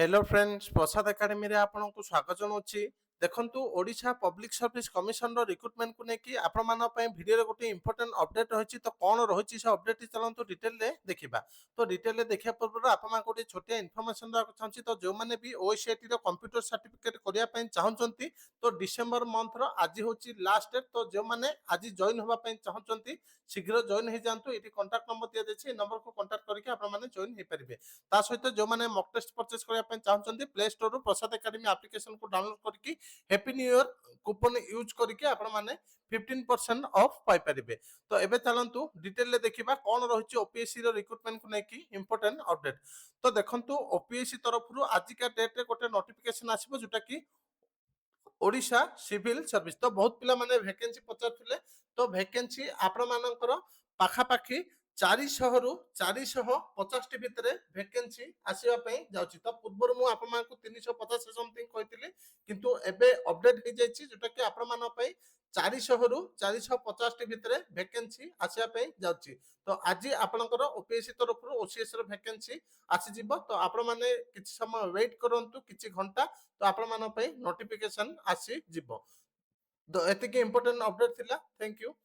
Hello friends प्रसाद academy रे आपनको स्वागत जनाऊँगी। देखंतु ओडिशा पब्लिक सर्विस कमिशन रो रिक्रुटमेंट को लेकिन आपण मान भिडियो रे गोटे इंपोर्टेंट अपडेट रही तो कौन रही से अपडेट चलतु डिटेल रे देखा। तो डिटेल रे देखा पूर्व आप गोटे छोटिया इनफर्मेशन चाहिए। तो जो मैंने भी ओएसआईटी रो कंप्यूटर सर्टिफिकेट करने चाहते तो डिसेम्बर मंथ रो आज हूँ लास्ट डेट। तो जो मैंने आज जॉइन होगा चाहते शीघ्र जॉइन हो जातु। ये कंटाक्ट नंबर दिया जाए नंबर को कंटाक्ट करके आपने जॉइन हो पारे। ता सहित जो मैंने मॉक टेस्ट परचेस करने चाहते प्ले स्टोर प्रसाद एकेडमी एप्लिकेशन को डाउनलोड करके happy new year coupon use करके आपण माने 15% ऑफ पाई परिबे। तो एबे चलंतु डिटेल ले देखिबा कोन रहिछि ओपीएससी रो रिक्रुटमेंट को नेकी इंपोर्टेंट अपडेट। तो देखंतु ओपीएससी तरफ रु आज का डेट रे गोटे नोटिफिकेशन आसीबो जोटा कि ओडिशा सिविल सर्विस। तो बहुत पिला माने वैकेंसी पचारथिले। तो वैकेंसी आपण मानकर पाखापाखि 400 रु 450 भितर वैकेंसी आसीबा पई जाउछि। तो पूर्व मु आपण मानकु 350 समथिंग कहितली किंतु एबे अपडेट हे जाइछि जोटा कि आपण मान पई 400 रु 450 भितर वैकेंसी आसीबा पई जाउछि। तो आज आपनकर ओपीएससी तरफ रु ओसीएस रो वैकेंसी आसी जिवो। तो आपण माने किछि समय वेट करंतु किछि घंटा तो आपण मान पई नोटिफिकेशन आसी जिवो। तो एतिके इंपोर्टेंट अपडेट थिला। Thank you.